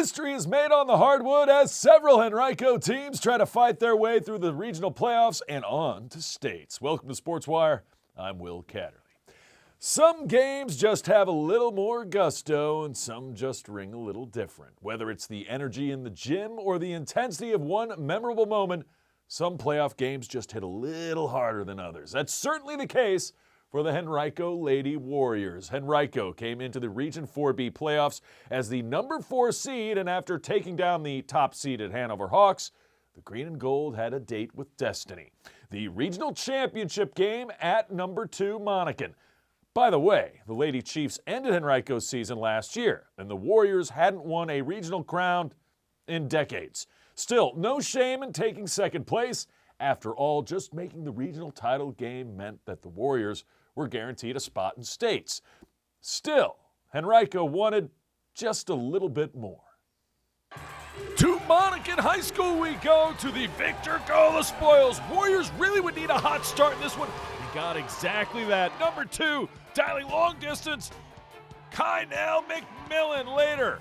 History is made on the hardwood as several Henrico teams try to fight their way through the regional playoffs and on to states. Welcome to Sports Wire. I'm Will Catterley. Some games just have a little more gusto and some just ring a little different. Whether it's the energy in the gym or the intensity of one memorable moment, some playoff games just hit a little harder than others. That's certainly the case for the Henrico Lady Warriors. Henrico came into the Region 4B playoffs as the number 4 seed, and after taking down the top seeded Hanover Hawks, the Green and Gold had a date with destiny. The regional championship game at number 2 Monacan. By the way, the Lady Chiefs ended Henrico's season last year, and the Warriors hadn't won a regional crown in decades. Still, no shame in taking second place. After all, just making the regional title game meant that the Warriors were guaranteed a spot in states. Still, Henrico wanted just a little bit more. To Monacan High School we go, to the Victor Go the Spoils. Warriors really would need a hot start in this one. They got exactly that. Number 2, dialing long distance, Kynell McMillan later.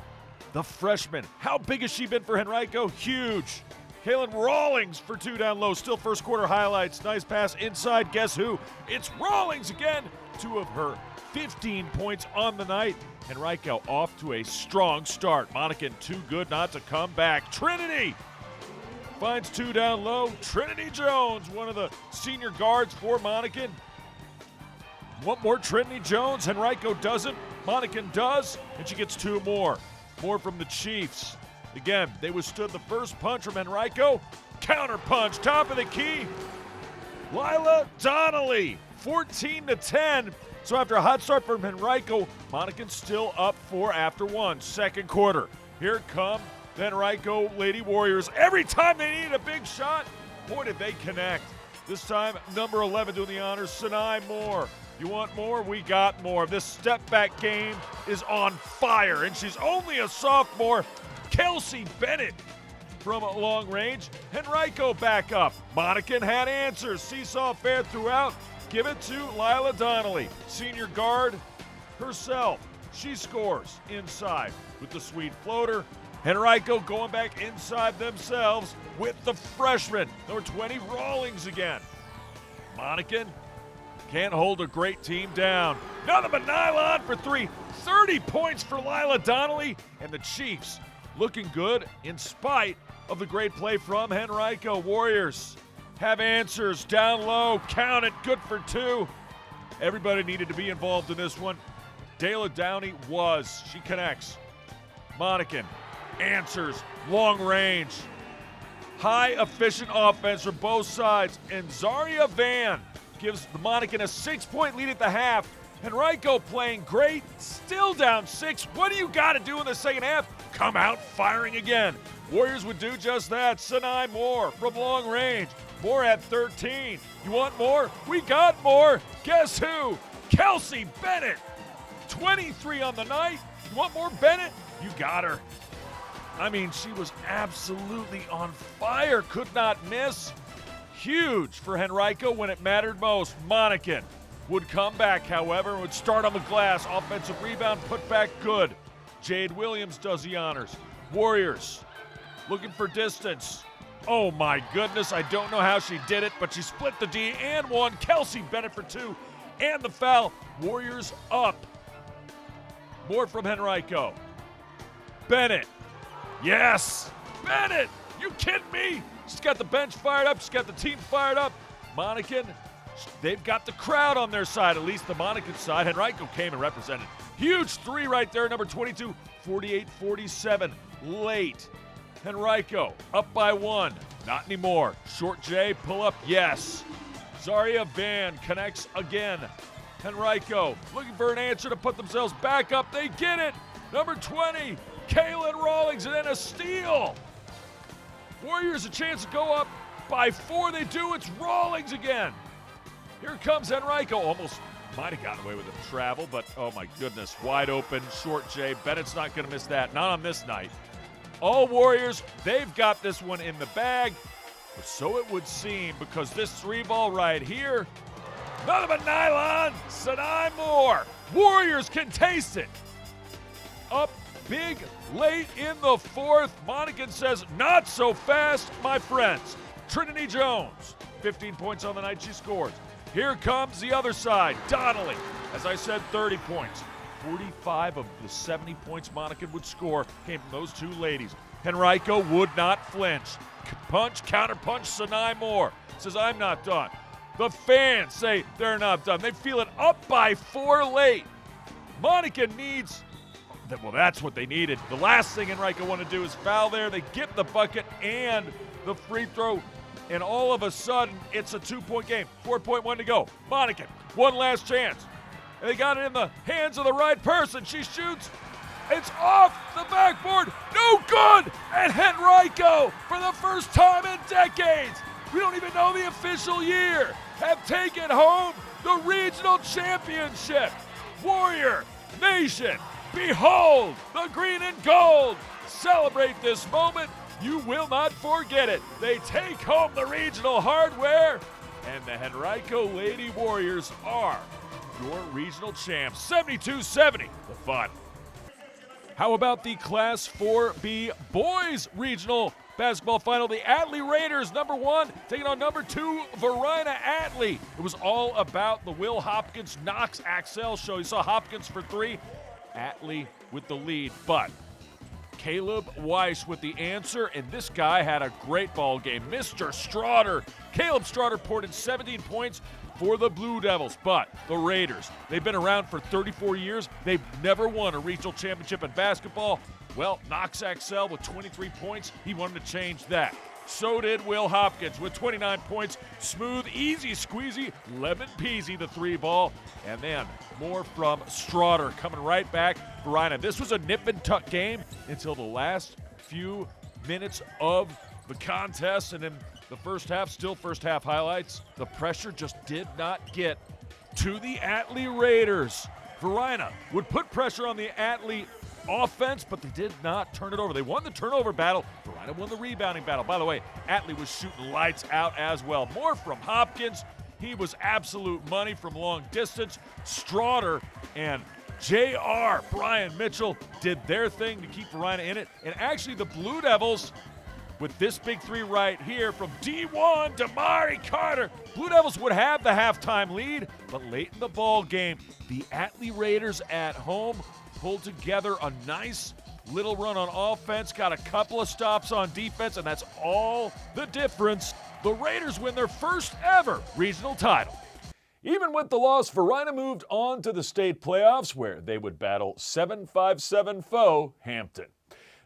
The freshman, how big has she been for Henrico? Huge. Kaylin Rawlings for 2 down low. Still first quarter highlights. Nice pass inside. Guess who? It's Rawlings again. 2 of her 15 points on the night. Henrico off to a strong start. Monacan too good not to come back. Trinity finds 2 down low. Trinity Jones, one of the senior guards for Monacan. Want more Trinity Jones? Henrico doesn't. Monacan does, and she gets 2 more. More from the Chiefs. Again, they withstood the first punch from Henrico. Counter punch, top of the key. Lila Donnelly, 14-10. So after a hot start from Henrico, Monacan still up 4 after 1. Second quarter. Here come the Henrico Lady Warriors. Every time they need a big shot, boy, did they connect. This time, number 11 doing the honors, Sinai Moore. You want more? We got more. This step-back game is on fire, and she's only a sophomore. Kelsey Bennett from long range. Henrico back up. Monacan had answers. Seesaw affair throughout. Give it to Lila Donnelly, senior guard herself. She scores inside with the sweet floater. Henrico going back inside themselves with the freshman, number 20, Rawlings again. Monacan can't hold a great team down. Nothing but nylon for 3. 30 points for Lila Donnelly, and the Chiefs looking good in spite of the great play from Henrico. Warriors have answers down low. Count it. Good for 2. Everybody needed to be involved in this one. Dayla Downey was. She connects. Monacan answers. Long range. High efficient offense from both sides. And Zaria Van gives the Monacan a 6-point lead at the half. Henrico playing great, still down 6. What do you got to do in the second half? Come out firing again. Warriors would do just that. Sinai Moore from long range. Moore at 13. You want more? We got more. Guess who? Kelsey Bennett. 23 on the night. You want more Bennett? You got her. I mean, she was absolutely on fire. Could not miss. Huge for Henrico when it mattered most. Monacan would come back, however, and would start on the glass. Offensive rebound, put back good. Jade Williams does the honors. Warriors looking for distance. Oh my goodness, I don't know how she did it, but she split the D and 1. Kelsey Bennett for 2, and the foul. Warriors up. More from Henrico. Bennett. Yes, Bennett. You kidding me? She's got the bench fired up. She's got the team fired up. Monacan, they've got the crowd on their side, at least the Monacan side. Henrico came and represented. Huge 3 right there, number 22, 48-47, late. Henrico up by 1, not anymore. Short J, pull up, yes. Zaria Van connects again. Henrico looking for an answer to put themselves back up. They get it. Number 20, Kaylin Rawlings, and then a steal. Warriors a chance to go up by 4. They do. It's Rawlings again. Here comes Henrico. Almost might have gotten away with a travel, but oh my goodness. Wide open, short J. Bennett's not going to miss that. Not on this night. All Warriors, they've got this one in the bag. Or so it would seem, because this 3-ball right here, nothing but nylon. Sinai Moore. Warriors can taste it. Up big late in the fourth. Monacan says, not so fast, my friends. Trinity Jones, 15 points on the night she scores. Here comes the other side, Donnelly. As I said, 30 points. 45 of the 70 points Monacan would score came from those two ladies. Henrico would not flinch. Punch, counterpunch, Sinai Moore says, I'm not done. The fans say they're not done. They feel it up by 4 late. Monacan needs, well, that's what they needed. The last thing Henrico wanted to do is foul there. They get the bucket and the free throw, and all of a sudden, it's a 2-point game. 4.1 to go. Monacan, one last chance. And they got it in the hands of the right person. She shoots. It's off the backboard. No good. And Henrico, for the first time in decades, we don't even know the official year, have taken home the regional championship. Warrior Nation, behold the green and gold. Celebrate this moment. You will not forget it. They take home the regional hardware, and the Henrico Lady Warriors are your regional champs. 72-70, the final. How about the Class 4B boys regional basketball final? The Atlee Raiders, number 1, taking on number 2, Varina Atlee. It was all about the Will Hopkins Knox Axel show. You saw Hopkins for 3, Atlee with the lead, but Caleb Weiss with the answer, and this guy had a great ball game. Mr. Straughter, Caleb Straughter poured in 17 points for the Blue Devils, but the Raiders, they've been around for 34 years. They've never won a regional championship in basketball. Well, Knox Axel with 23 points, he wanted to change that. So did Will Hopkins with 29 points. Smooth, easy squeezy, lemon peasy, the 3 ball. And then more from Straughter coming right back. Varina, this was a nip and tuck game until the last few minutes of the contest. And in the first half, still first half highlights, the pressure just did not get to the Atlee Raiders. Varina would put pressure on the Atlee offense, but they did not turn it over. They won the turnover battle. Varina won the rebounding battle. By the way, Atlee was shooting lights out as well. More from Hopkins. He was absolute money from long distance. Straughter and J.R. Brian Mitchell did their thing to keep Varina in it. And actually, the Blue Devils, with this big 3 right here from D1, Damari Carter, Blue Devils would have the halftime lead, but late in the ball game, the Atlee Raiders at home pulled together a nice little run on offense, got a couple of stops on defense, and that's all the difference. The Raiders win their first ever regional title. Even with the loss, Varina moved on to the state playoffs, where they would battle 7-5-7 foe Hampton.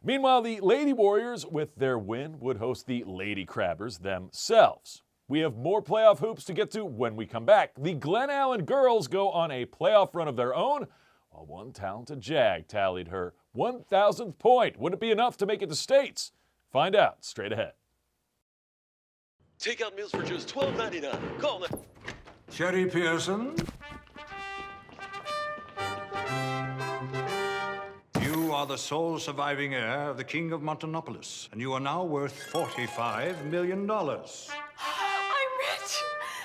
Meanwhile, the Lady Warriors, with their win, would host the Lady Crabbers themselves. We have more playoff hoops to get to when we come back. The Glen Allen girls go on a playoff run of their own, while one talented Jag tallied her 1,000th point. Would it be enough to make it to states? Find out straight ahead. Takeout meals for just $12.99. Call them. Sherry Pearson. You are the sole surviving heir of the King of Montanopolis, and you are now worth $45 million. I'm rich!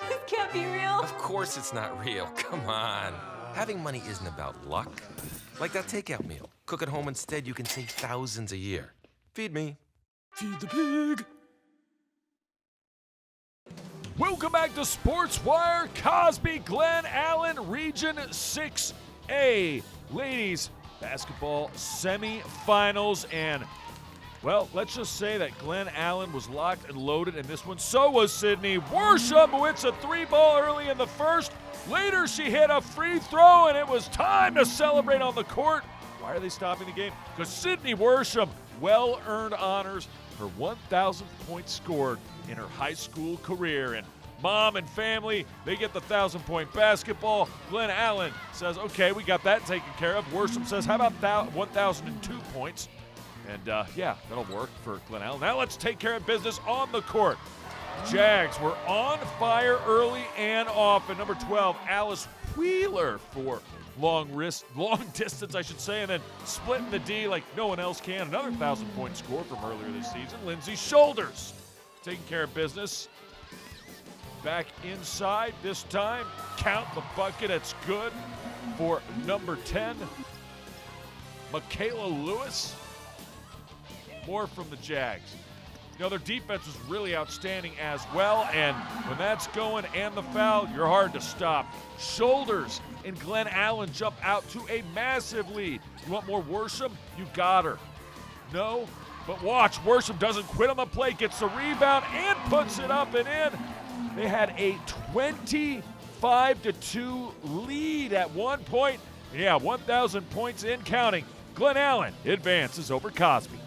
This can't be real. Of course it's not real. Come on. Having money isn't about luck. Like that takeout meal. Cook at home instead, you can save thousands a year. Feed me. Feed the pig. Welcome back to SportsWire. Cosby, Glen Allen, Region 6A. Ladies basketball semifinals, and well, let's just say that Glen Allen was locked and loaded in this one. So was Sydney Worsham, who hits a 3-ball early in the first. Later, she hit a free throw, and it was time to celebrate on the court. Why are they stopping the game? Because Sydney Worsham well-earned honors, her 1,000th point scored in her high school career. And mom and family, they get the 1,000-point basketball. Glen Allen says, okay, we got that taken care of. Worsham says, how about 1,002 points? And yeah, that'll work for Glen Allen. Now let's take care of business on the court. Jags were on fire early and often. Number 12, Alice Wheeler for long distance, I should say, and then splitting the D like no one else can. Another 1,000-point score from earlier this season. Lindsay Shoulders taking care of business. Back inside this time. Count the bucket. It's good for number 10. Michaela Lewis. More from the Jags. You know, their defense was really outstanding as well, and when that's going and the foul, you're hard to stop. Shoulders and Glen Allen jump out to a massive lead. You want more Worsham? You got her. No? But watch, Worsham doesn't quit on the play, gets the rebound and puts it up and in. They had a 25-2 lead at one point. Yeah, 1,000 points in counting. Glen Allen advances over Cosby.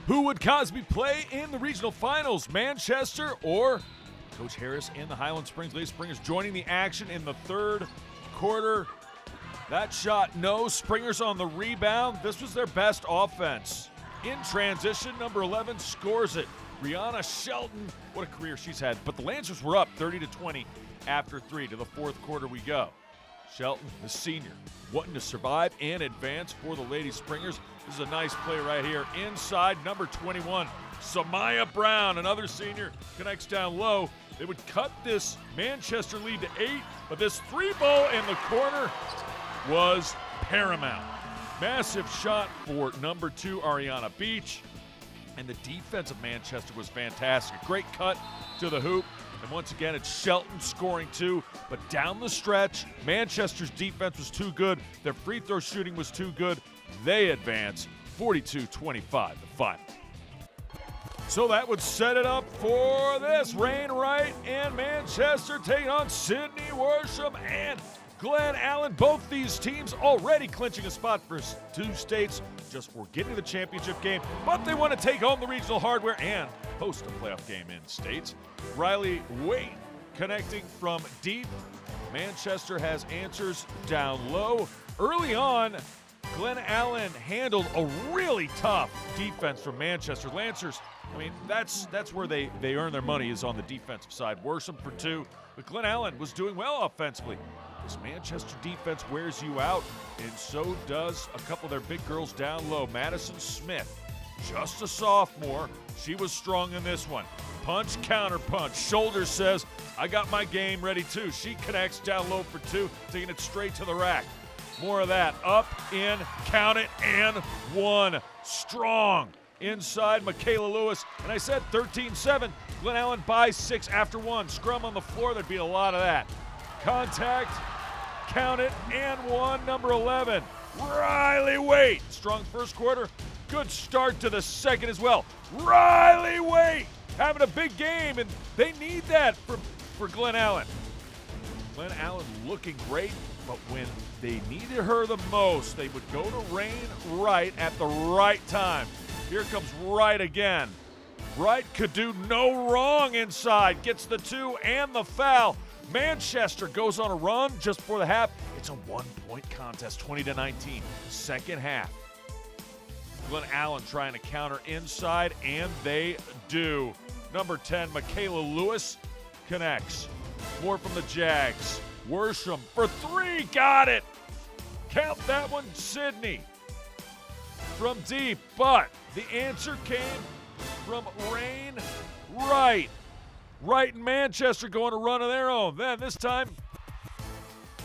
Who would Cosby play in the regional finals, Manchester or Coach Harris and the Highland Springs Lady Springers joining the action in the third quarter? That shot, no. Springers on the rebound. This was their best offense. In transition, number 11 scores it. Brianna Shelton, what a career she's had. But the Lancers were up 30-20 after 3. To the fourth quarter we go. Shelton, the senior, wanting to survive and advance for the Lady Springers. This is a nice play right here. Inside, number 21, Samaya Brown, another senior, connects down low. They would cut this Manchester lead to 8, but this three ball in the corner was paramount. Massive shot for number 2, Ariana Beach. And the defense of Manchester was fantastic. Great cut to the hoop. And once again, it's Shelton scoring 2. But down the stretch, Manchester's defense was too good. Their free throw shooting was too good. They advance 42-25, the final. So that would set it up for this. Rain Wright and Manchester taking on Sydney Worsham and Glen Allen. Both these teams already clinching a spot for 2 states just for getting to the championship game, but they want to take home the regional hardware and host a playoff game in states. Riley Waite connecting from deep. Manchester has answers down low. Early on, Glen Allen handled a really tough defense from Manchester. Lancers, I mean, that's where they earn their money, is on the defensive side. Worsham for 2, but Glen Allen was doing well offensively. This Manchester defense wears you out, and so does a couple of their big girls down low. Madison Smith, just a sophomore. She was strong in this one. Punch, counter punch. Shoulder says, I got my game ready too. She connects down low for 2, taking it straight to the rack. More of that. Up, in, count it, and 1. Strong. Inside, Michaela Lewis. And I said 13-7. Glen Allen by 6 after 1. Scrum on the floor, there'd be a lot of that. Contact, count it, and 1, number 11. Riley Waite. Strong first quarter. Good start to the second as well. Riley Waite having a big game, and they need that for Glen Allen. Glen Allen looking great, but when they needed her the most, they would go to Rain Wright at the right time. Here comes Wright again. Wright could do no wrong inside. Gets the 2 and the foul. Manchester goes on a run just before the half. It's a 1-point contest, 20-19. Second half. Glen Allen trying to counter inside, and they do. Number 10, Michaela Lewis connects. More from the Jags. Worsham for 3, got it. Count that one, Sydney. From deep, but the answer came from Rain Wright. Wright and Manchester going to run of their own. Then this time,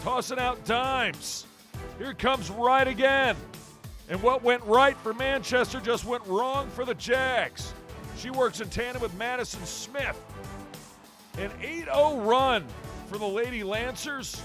tossing out dimes. Here comes Wright again. And what went right for Manchester just went wrong for the Jags. She works in tandem with Madison Smith. An 8-0 run for the Lady Lancers.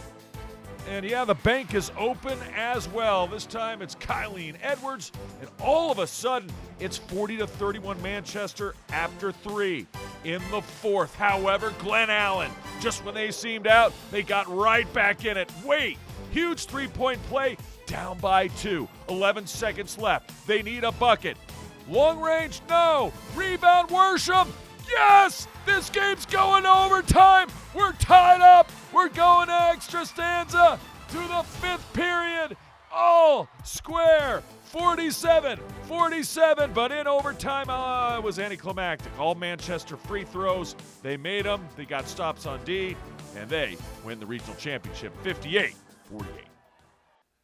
And yeah, the bank is open as well. This time it's Kylene Edwards. And all of a sudden, it's 40-31 Manchester after 3 in the fourth. However, Glen Allen, just when they seemed out, they got right back in it. Wait, huge three-point play, down by 2. 11 seconds left. They need a bucket. Long range, no. Rebound, Worsham. Yes! This game's going to overtime. We're tied up. We're going to extra stanza to the 5th period. All square. 47-47, but in overtime, it was anticlimactic. All Manchester free throws. They made them. They got stops on D, and they win the regional championship 58-48.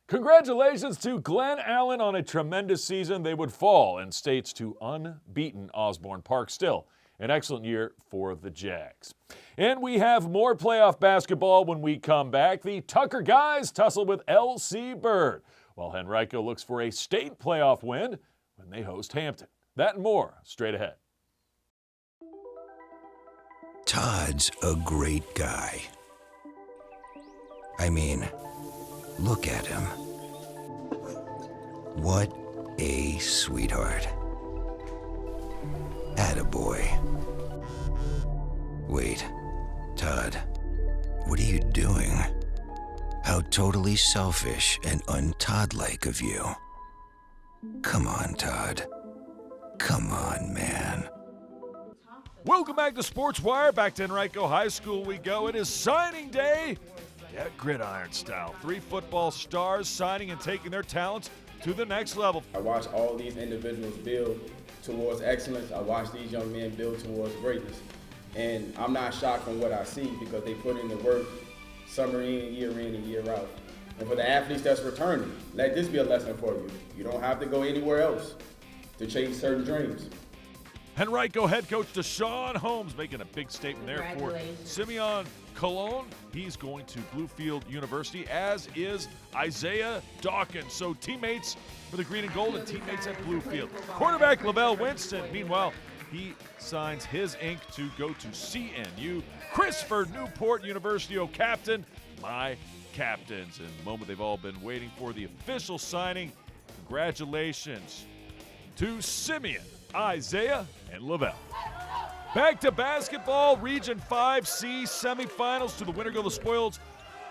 Congratulations to Glen Allen on a tremendous season. They would fall in states to unbeaten Osborne Park. Still, an excellent year for the Jags. And we have more playoff basketball when we come back. The Tucker guys tussle with LC Bird. while Henrico looks for a state playoff win when they host Hampton. That and more straight ahead. Todd's a great guy. I mean, look at him. What a sweetheart. Attaboy. Wait, Todd, what are you doing? How totally selfish and un-Todd-like of you. Come on, Todd. Come on, man. Welcome back to Sports Wire. Back to Henrico High School we go. It is signing day. Yeah, gridiron style. 3 football stars signing and taking their talents to the next level. I watch all these individuals build towards excellence. I watch these young men build towards greatness. And I'm not shocked from what I see because they put in the work summer in and year out. And for the athletes that's returning, let this be a lesson for you. You don't have to go anywhere else to chase certain dreams. Henrico head coach Deshaun Holmes making a big statement there for Simeon Cologne. He's going to Bluefield University, as is Isaiah Dawkins. So teammates for the green and gold and teammates at Bluefield. Quarterback Lavelle Winston, meanwhile, he signs his ink to go to CNU. Christopher Newport University captain, my captains. And the moment they've all been waiting for, the official signing. Congratulations to Simeon, Isaiah, and Lavelle. Back to basketball, Region 5C semifinals. To the winner go the spoils,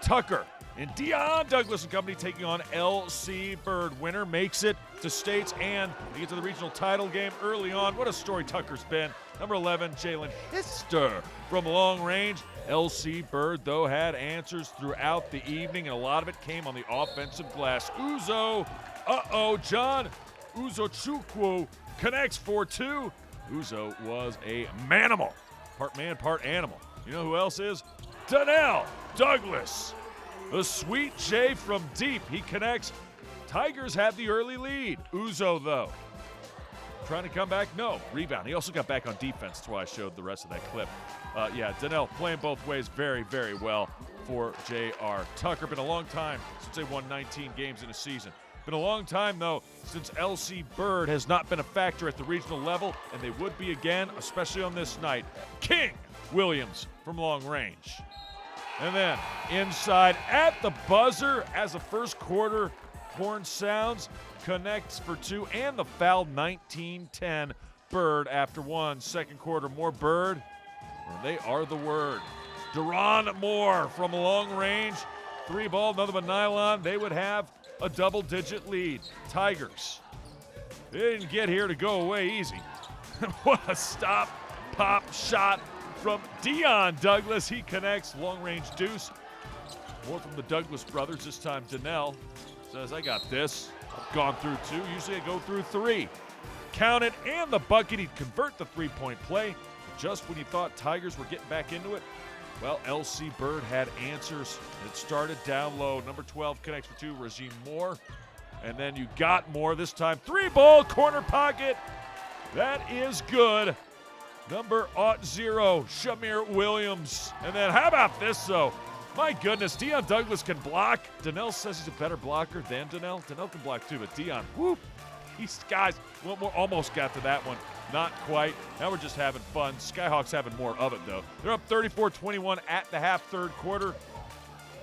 Tucker. And Dion Douglas and company taking on LC Bird. Winner makes it to states and they get to the regional title game early on. What a story Tucker's been. Number 11, Jalen Hister from long range. LC Bird, though, had answers throughout the evening, and a lot of it came on the offensive glass. John Uzochukwu connects for 2. Uzo was a manimal. Part man, part animal. You know who else is? Donnell Douglas. The sweet J from deep. He connects. Tigers have the early lead. Uzo, though, trying to come back. No. Rebound. He also got back on defense. That's why I showed the rest of that clip. Donnell playing both ways very, very well for J.R. Tucker. Been a long time since they won 19 games in a season. Been a long time, though, since LC Bird has not been a factor at the regional level, and they would be again, especially on this night. King Williams from long range. And then inside at the buzzer as the first quarter horn sounds, connects for 2, and the foul. 19-10 Bird after 1. Second quarter, more Bird. Well, they are the word. Deron Moore from long range. 3 ball, nothing but nylon. They would have a double-digit lead. Tigers, they didn't get here to go away easy. What a stop, pop shot from Dion Douglas. He connects, long-range deuce. More from the Douglas brothers. This time Donnell says, I got this. I've gone through 2. Usually I go through 3. Count it, and the bucket. He'd convert the 3-point play. Just when you thought Tigers were getting back into it, well, LC Bird had answers. It started down low. Number 12 connects for 2, Regine Moore. And then you got Moore this time. 3-ball, corner pocket. That is good. Number 0, Shamir Williams. And then how about this, though? My goodness, Dion Douglas can block. Donnell says he's a better blocker than Donnell. Donnell can block too, but Dion, whoop. These guys almost got to that one. Not quite. Now we're just having fun. Skyhawks having more of it, though. They're up 34-21 at the half, third quarter.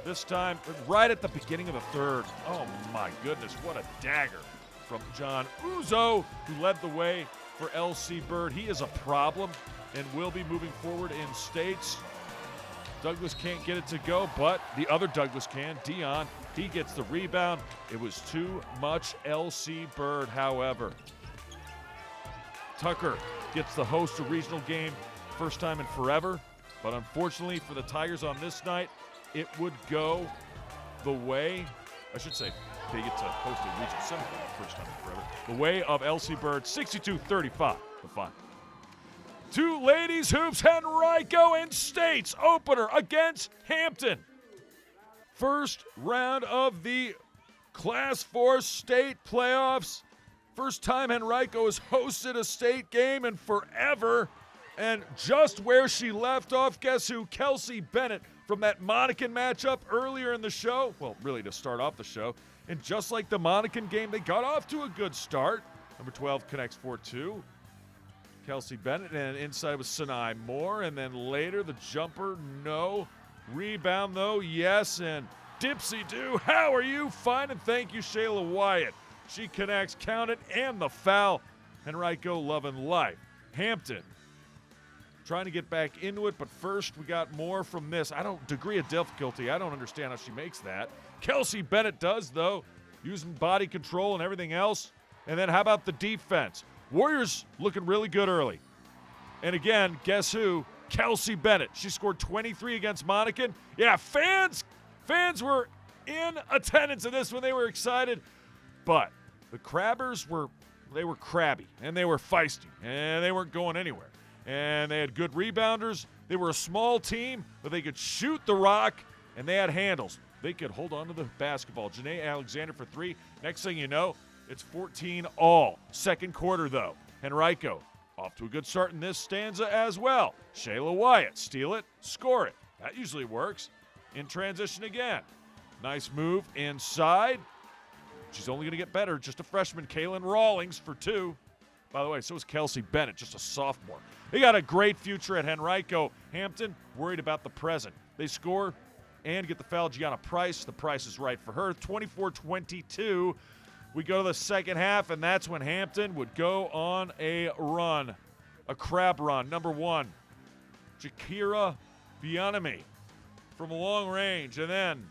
This time, right at the beginning of the third. Oh, my goodness. What a dagger from John Uzo, who led the way for LC Bird. He is a problem and will be moving forward in states. Douglas can't get it to go, but the other Douglas can. Dion, he gets the rebound. It was too much LC Bird, however. Tucker gets the host of regional game first time in forever, but unfortunately for the Tigers on this night, it would go the way, I should say, they get to host a regional semifinal first time in forever, the way of LC Bird, 62-35, the final. 2 ladies hoops, Henrico and States opener against Hampton. First round of the Class 4 state playoffs. First time Henrico has hosted a state game in forever. And just where she left off, guess who? Kelsey Bennett from that Monacan matchup earlier in the show. Well, really to start off the show. And just like the Monacan game, they got off to a good start. Number 12 connects 4-2. Kelsey Bennett, and inside was Sinai Moore. And then later, the jumper, no. Rebound, though, yes. And Dipsy-do, how are you? Fine, and thank you, Shayla Wyatt. She connects, count it, and the foul. Henrico loving life. Hampton trying to get back into it, but first we got more from this. Degree of difficulty, I don't understand how she makes that. Kelsey Bennett does, though, using body control and everything else. And then how about the defense? Warriors looking really good early. And again, guess who? Kelsey Bennett. She scored 23 against Monacan. Yeah, fans were in attendance in this when they were excited. But the Crabbers were crabby, and they were feisty, and they weren't going anywhere. And they had good rebounders. They were a small team, but they could shoot the rock, and they had handles. They could hold on to the basketball. Janae Alexander for 3. Next thing you know, it's 14 all. Second quarter, though. Henrico off to a good start in this stanza as well. Shayla Wyatt, steal it, score it. That usually works. In transition again. Nice move inside. She's only going to get better. Just a freshman, Kaylin Rawlings for 2. By the way, so is Kelsey Bennett, just a sophomore. They got a great future at Henrico. Hampton worried about the present. They score and get the foul. Gianna Price. The price is right for her. 24-22. We go to the second half, and that's when Hampton would go on a run, a crab run. Number 1, Jakira Bianami from long range. And then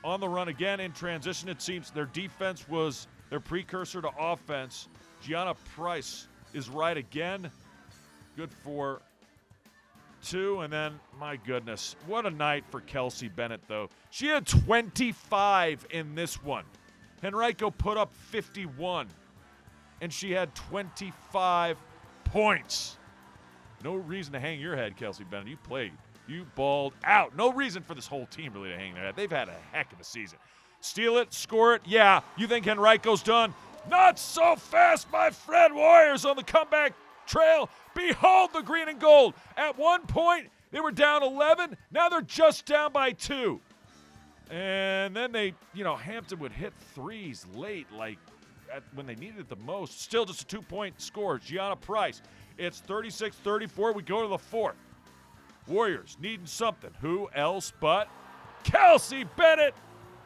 on the run again in transition, it seems their defense was their precursor to offense. Gianna Price is right again. Good for 2. And then, my goodness, what a night for Kelsey Bennett, though. She had 25 in this one. Henrico put up 51, and she had 25 points. No reason to hang your head, Kelsey Bennett. You played. You balled out. No reason for this whole team really to hang their head. They've had a heck of a season. Steal it, score it. Yeah, you think Henrico's done? Not so fast, my friend. Warriors on the comeback trail. Behold the green and gold. At one point, they were down 11. Now they're just down by 2. And then Hampton would hit threes late, when they needed it the most. Still just a 2-point score. Gianna Price. It's 36-34. We go to the 4th. Warriors needing something. Who else but Kelsey Bennett?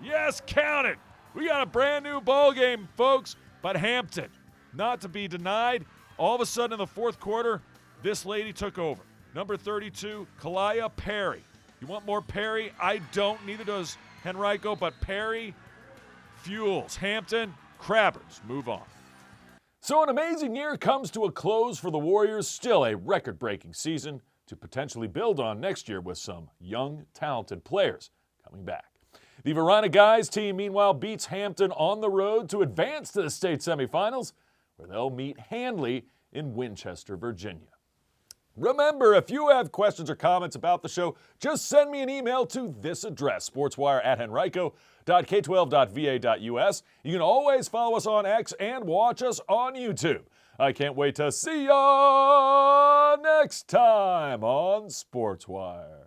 Yes, count it. We got a brand new ball game, folks. But Hampton, not to be denied. All of a sudden in the 4th quarter, this lady took over. Number 32, Kalaya Perry. You want more Perry? I don't. Neither does Henrico, but Perry fuels Hampton. Crabbers move on. So an amazing year comes to a close for the Warriors. Still a record-breaking season to potentially build on next year with some young, talented players coming back. The Varina guys team, meanwhile, beats Hampton on the road to advance to the state semifinals, where they'll meet Handley in Winchester, Virginia. Remember, if you have questions or comments about the show, just send me an email to this address, sportswire@henrico.k12.va.us. You can always follow us on X and watch us on YouTube. I can't wait to see you next time on Sportswire.